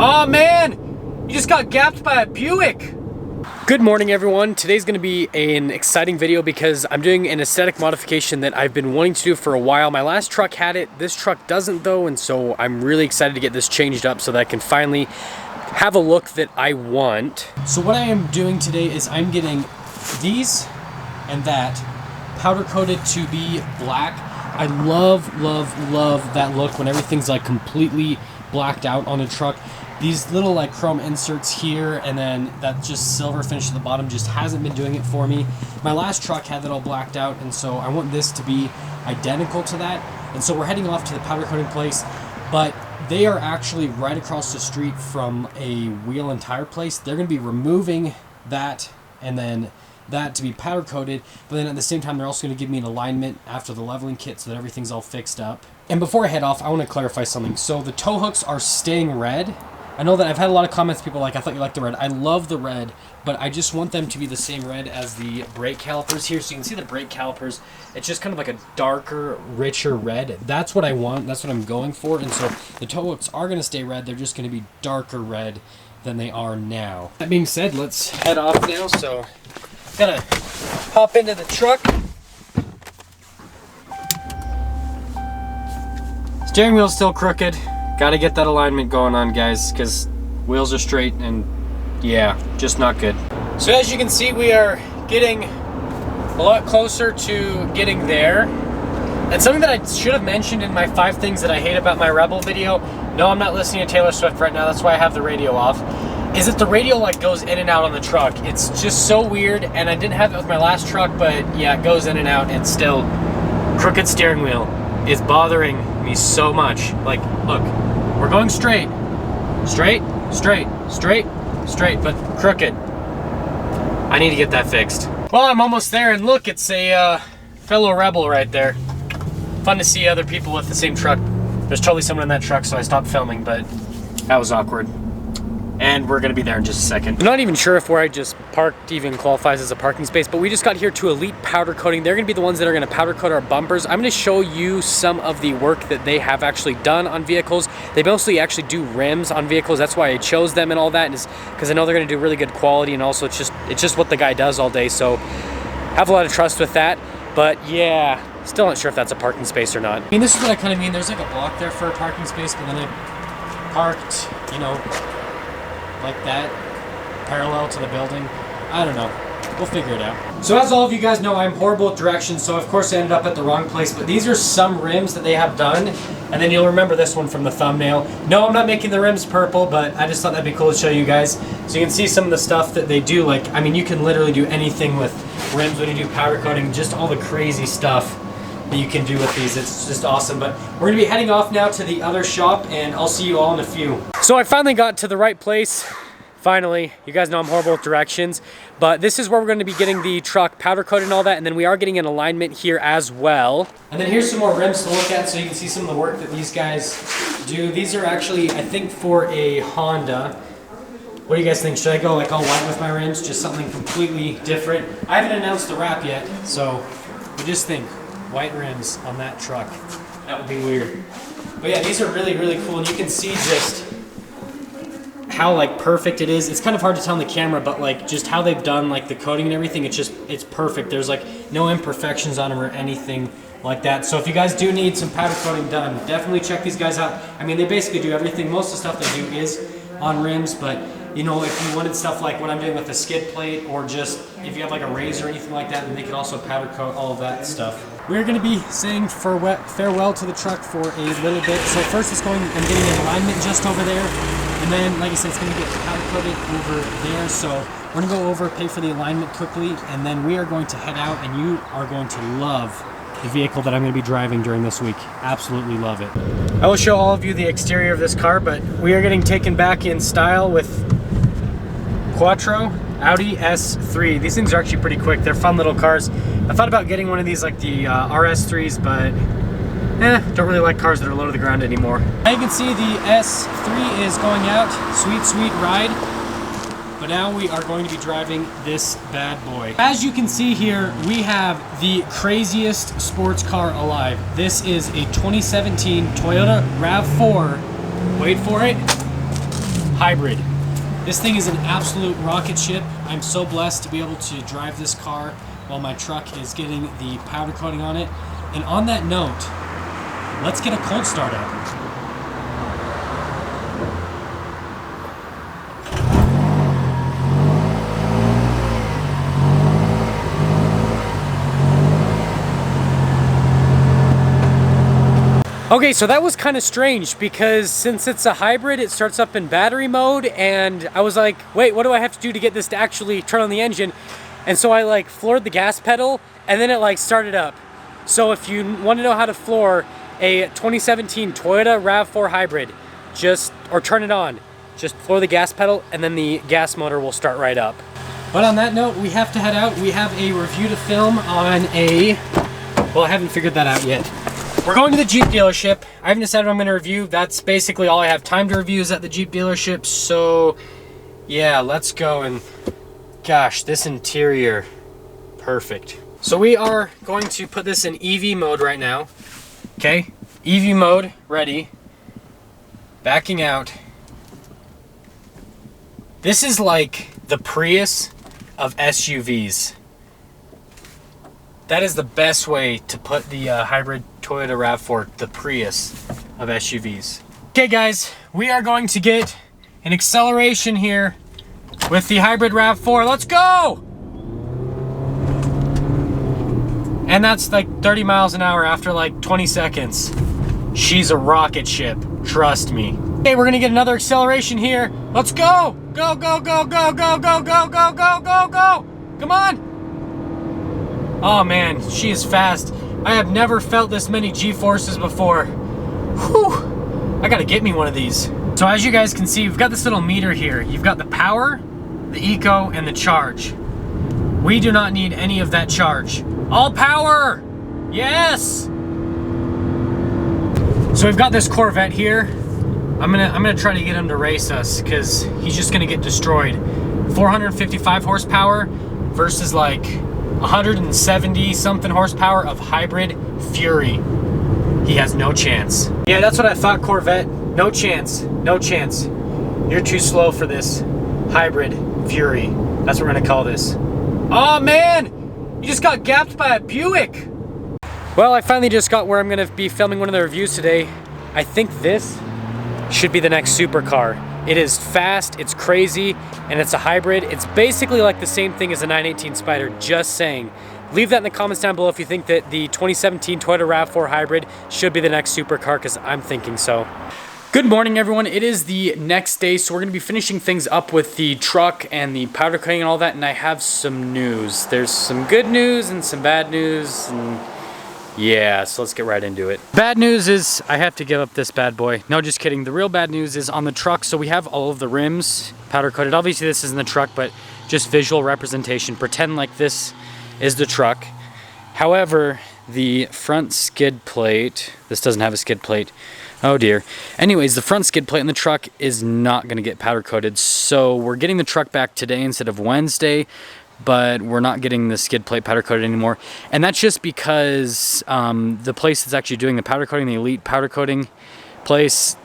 Oh man, you just got gapped by a Buick. Good morning everyone. Today's gonna be an exciting video because I'm doing an aesthetic modification that I've been wanting to do for a while. My last truck had it, this truck doesn't though, and so I'm really excited to get this changed up so that I can finally have a look that I want. So what I am doing today is I'm getting these and that powder coated to be black. I love that look when everything's like completely blacked out on a truck. These little like chrome inserts here and then that just silver finish at the bottom just hasn't been doing it for me. My last truck had that all blacked out, and so I want this to be identical to that. And so we're heading off to the powder coating place, but they are actually right across the street from a wheel and tire place. They're going to be removing that and then that to be powder coated, but then at the same time they're also going to give me an alignment after the leveling kit so that everything's all fixed up. And before I head off, I want to clarify something. So the tow hooks are staying red. I know that I've had a lot of comments, people like, I thought you liked the red. I love the red, but I just want them to be the same red as the brake calipers here. So you can see the brake calipers, it's just kind of like a darker, richer red. That's what I want, that's what I'm going for. And so the tow hooks are going to stay red, they're just going to be darker red than they are now. That being said, let's head off now. So gotta hop into the truck. Steering wheel's still crooked. Gotta get that alignment going on, guys, because wheels are straight and yeah, just not good. So as you can see, we are getting a lot closer to getting there. And something that I should have mentioned in my 5 things that I hate about my Rebel video, no, I'm not listening to Taylor Swift right now, that's why I have the radio off, is that the radio like goes in and out on the truck. It's just so weird, and I didn't have it with my last truck, but yeah, it goes in and out, and still, crooked steering wheel is bothering me so much. Like, look, we're going straight, but crooked. I need to get that fixed. Well, I'm almost there, and look, it's a fellow Rebel right there. Fun to see other people with the same truck. There's totally someone in that truck, so I stopped filming, but that was awkward. And we're gonna be there in just a second. I'm not even sure if where I just parked even qualifies as a parking space, but we just got here to Elite Powder Coating. They're gonna be the ones that are gonna powder coat our bumpers. I'm gonna show you some of the work that they have actually done on vehicles. They mostly actually do rims on vehicles. That's why I chose them and all that, is because I know they're gonna do really good quality, and also it's just what the guy does all day, so have a lot of trust with that. But yeah, still not sure if that's a parking space or not. I mean, this is what I kind of mean. There's like a block there for a parking space, but then I parked, you know, like that, parallel to the building. I don't know. We'll figure it out. So as all of you guys know, I'm horrible with directions, so of course I ended up at the wrong place, but these are some rims that they have done, and then you'll remember this one from the thumbnail. No, I'm not making the rims purple, but I just thought that'd be cool to show you guys. So you can see some of the stuff that they do. Like, I mean, you can literally do anything with rims when you do powder coating, just all the crazy stuff that you can do with these. It's just awesome. But we're gonna be heading off now to the other shop, and I'll see you all in a few. So I finally got to the right place. Finally, you guys know I'm horrible with directions, but this is where we're going to be getting the truck powder coated and all that, and then we are getting an alignment here as well. And then here's some more rims to look at so you can see some of the work that these guys do. These are actually, I think, for a Honda. What do you guys think? Should I go like all white with my rims? Just something completely different? I haven't announced the wrap yet, so we just think white rims on that truck. That would be weird. But yeah, these are really cool, and you can see just how like perfect it is. It's kind of hard to tell on the camera, but like just how they've done like the coating and everything, it's perfect. There's like no imperfections on them or anything like that. So if you guys do need some powder coating done, definitely check these guys out. I mean, they basically do everything. Most of the stuff they do is on rims, but you know, if you wanted stuff like what I'm doing with the skid plate, or just if you have like a razor or anything like that, then they could also powder coat all of that stuff. We're going to be saying farewell to the truck for a little bit. So first it's going and getting an alignment just over there. And then, like I said, it's going to get powder coated over there. So we're going to go over, pay for the alignment quickly, and then we are going to head out, and you are going to love the vehicle that I'm going to be driving during this week. Absolutely love it. I will show all of you the exterior of this car, but we are getting taken back in style with Quattro Audi S3. These things are actually pretty quick. They're fun little cars. I thought about getting one of these like the RS3s, but don't really like cars that are low to the ground anymore. Now you can see the S3 is going out. Sweet ride. But now we are going to be driving this bad boy. As you can see here, we have the craziest sports car alive. This is a 2017 Toyota Rav4. Wait for it. hybrid. This thing is an absolute rocket ship. I'm so blessed to be able to drive this car while my truck is getting the powder coating on it. And on that note, let's get a cold start up. Okay, so that was kind of strange because since it's a hybrid, it starts up in battery mode, and I was like, wait, what do I have to do to get this to actually turn on the engine? And so I like floored the gas pedal, and then it like started up. So if you want to know how to floor a 2017 Toyota Rav4 hybrid, or turn it on, just floor the gas pedal, and then the gas motor will start right up. But on that note, we have to head out. We have a review to film on well, I haven't figured that out yet. We're going to the Jeep dealership. I haven't decided what I'm going to review. That's basically all I have time to review is at the Jeep dealership. So yeah, let's go. And gosh, this interior, perfect. So we are going to put this in EV mode right now. Okay, EV mode, ready. Backing out. This is like the Prius of SUVs. That is the best way to put the hybrid Toyota Rav4, the Prius of SUVs. Okay guys, we are going to get an acceleration here with the hybrid Rav4. Let's go! And that's like 30 miles an hour after like 20 seconds. She's a rocket ship, trust me. Okay, we're gonna get another acceleration here. Let's go! Go, go, go, go, go, go, go, go, go, go, go! Come on! Oh man, she is fast. I have never felt this many G-forces before. Whew, I gotta get me one of these. So as you guys can see, we've got this little meter here. You've got the power, the eco, and the charge. We do not need any of that charge. All power, yes! So we've got this Corvette here. I'm gonna try to get him to race us because he's just gonna get destroyed. 455 horsepower versus like 170 something horsepower of hybrid Fury. He has no chance. Yeah, that's what I thought, Corvette. No chance, no chance. You're too slow for this hybrid Fury. That's what we're gonna call this. Oh man, you just got gapped by a Buick. Well, I finally just got where I'm gonna be filming one of the reviews today. I think this should be the next supercar. It is fast, it's crazy, and it's a hybrid. It's basically like the same thing as a 918 Spyder, just saying. Leave that in the comments down below if you think that the 2017 Toyota Rav4 hybrid should be the next supercar, because I'm thinking so. Good morning, everyone. It is the next day, so we're gonna be finishing things up with the truck and the powder coating and all that, and I have some news. There's some good news and some bad news, and yeah, so let's get right into it. Bad news is I have to give up this bad boy. No, just kidding. The real bad news is on the truck. So we have all of the rims powder coated. Obviously this isn't the truck, but just visual representation. Pretend like this is the truck. However, the front skid plate, this doesn't have a skid plate. Oh dear. Anyways, the front skid plate in the truck is not gonna get powder coated. So we're getting the truck back today instead of Wednesday, but we're not getting the skid plate powder coated anymore. And that's just because the place that's actually doing the powder coating, the Elite powder coating place,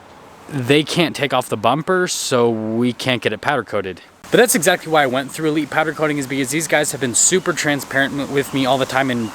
they can't take off the bumper, so we can't get it powder coated. But that's exactly why I went through Elite powder coating, is because these guys have been super transparent with me all the time, and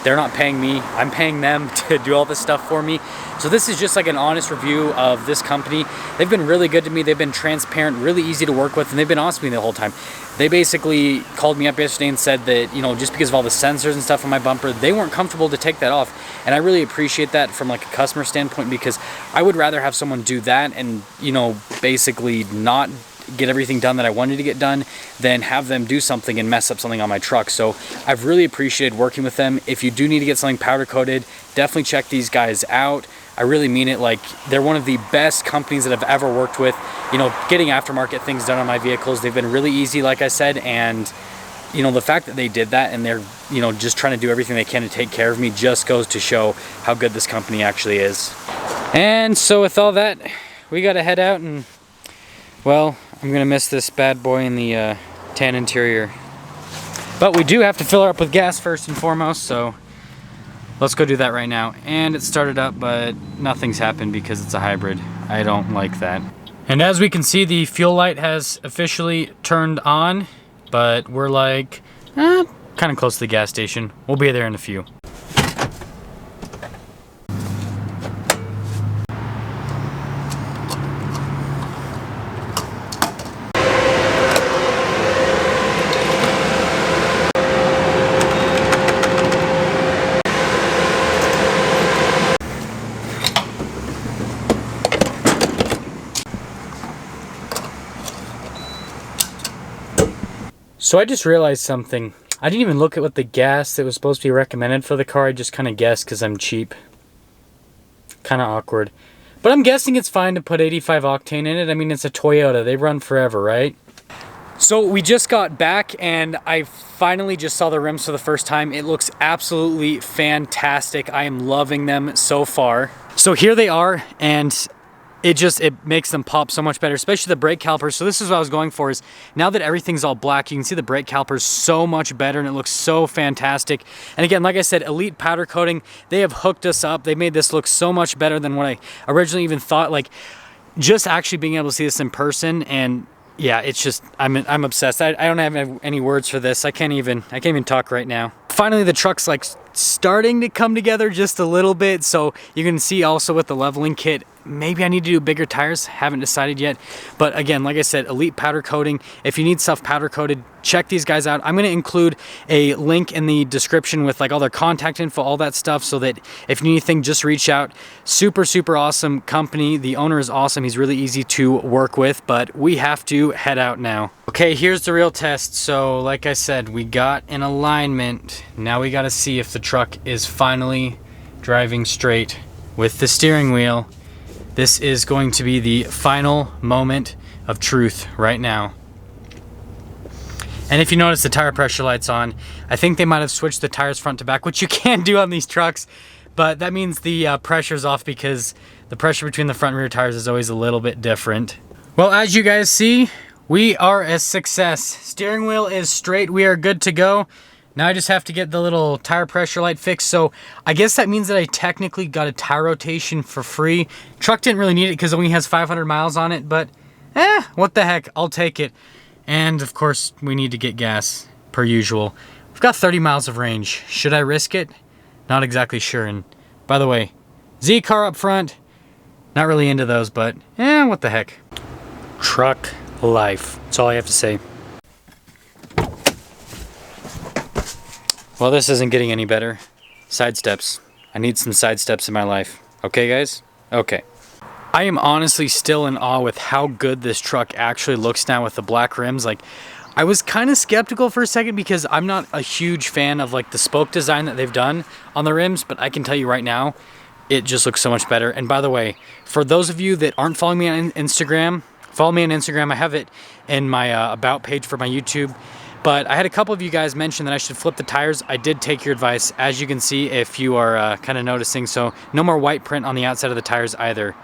they're not paying me, I'm paying them to do all this stuff for me. So this is just like an honest review of this company. They've been really good to me. They've been transparent, really easy to work with, and they've been honest with me the whole time. They basically called me up yesterday and said that, you know, just because of all the sensors and stuff on my bumper, they weren't comfortable to take that off. And I really appreciate that from like a customer standpoint, because I would rather have someone do that and, you know, basically not get everything done that I wanted to get done than have them do something and mess up something on my truck. So I've really appreciated working with them. If you do need to get something powder coated, definitely check these guys out. I really mean it. Like, they're one of the best companies that I've ever worked with. You know, getting aftermarket things done on my vehicles, they've been really easy, like I said, and you know, the fact that they did that and they're, you know, just trying to do everything they can to take care of me just goes to show how good this company actually is. And so with all that, we gotta head out, and well, I'm gonna miss this bad boy in the tan interior. But we do have to fill her up with gas first and foremost, so let's go do that right now. And it started up, but nothing's happened because it's a hybrid. I don't like that. And as we can see, the fuel light has officially turned on, but we're like kind of close to the gas station. We'll be there in a few. So I just realized something. I didn't even look at what the gas that was supposed to be recommended for the car. I just kind of guessed because I'm cheap. Kind of awkward. But I'm guessing it's fine to put 85 octane in it. I mean, it's a Toyota. They run forever, right? So we just got back and I finally just saw the rims for the first time. It looks absolutely fantastic. I am loving them so far. So here they are, and it makes them pop so much better, especially the brake calipers. So this is what I was going for, is now that everything's all black, you can see the brake calipers so much better and it looks so fantastic. And again, like I said, Elite powder coating, they have hooked us up. They made this look so much better than what I originally even thought. Like, just actually being able to see this in person, and yeah, it's just, I'm obsessed. I don't have any words for this. I can't even talk right now. Finally, the truck's like starting to come together just a little bit. So you can see also with the leveling kit, maybe I need to do bigger tires. Haven't decided yet. But again, like I said, Elite powder coating. If you need stuff powder coated, check these guys out. I'm going to include a link in the description with like all their contact info, all that stuff, so that if you need anything, just reach out. Super, super awesome company. The owner is awesome. He's really easy to work with, but we have to head out now. Okay, here's the real test. So like I said, we got an alignment. Now we got to see if the truck is finally driving straight with the steering wheel. This is going to be the final moment of truth right now. And if you notice, the tire pressure light's on. I think they might have switched the tires front to back, which you can't do on these trucks, but that means the pressure's off, because the pressure between the front and rear tires is always a little bit different. Well, as you guys see, we are a success. Steering wheel is straight. We are good to go. Now I just have to get the little tire pressure light fixed. So I guess that means that I technically got a tire rotation for free. Truck didn't really need it because it only has 500 miles on it, but what the heck, I'll take it. And of course, we need to get gas per usual. We've got 30 miles of range. Should I risk it? Not exactly sure. And by the way, Z car up front, not really into those, but what the heck. Truck life, that's all I have to say. Well, this isn't getting any better. Side steps. I need some side steps in my life. Okay, guys? Okay. I am honestly still in awe with how good this truck actually looks now with the black rims. Like, I was kind of skeptical for a second because I'm not a huge fan of like the spoke design that they've done on the rims, but I can tell you right now, it just looks so much better. And by the way, for those of you that aren't following me on Instagram, follow me on Instagram. I have it in my about page for my YouTube. But I had a couple of you guys mention that I should flip the tires. I did take your advice, as you can see if you are kind of noticing. So no more white print on the outside of the tires either.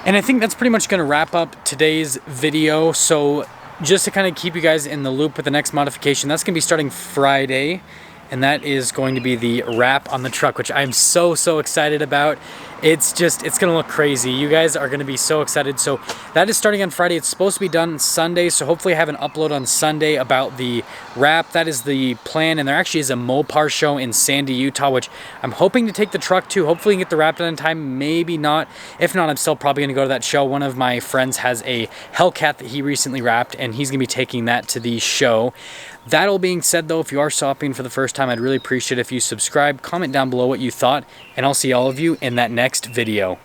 And I think that's pretty much going to wrap up today's video. So just to kind of keep you guys in the loop with the next modification, that's going to be starting Friday. And that is going to be the wrap on the truck, which I'm so excited about. It's gonna look crazy. You guys are gonna be so excited. So that is starting on Friday. It's supposed to be done Sunday, so hopefully I have an upload on Sunday about the wrap. That is the plan. And there actually is a Mopar show in Sandy, Utah, which I'm hoping to take the truck to. Hopefully get the wrap done in time, maybe not. If not, I'm still probably gonna go to that show. One of my friends has a Hellcat that he recently wrapped, and he's gonna be taking that to the show. That all being said, though, if you are shopping for the first time, I'd really appreciate it if you subscribe, comment down below what you thought, and I'll see all of you in that next video.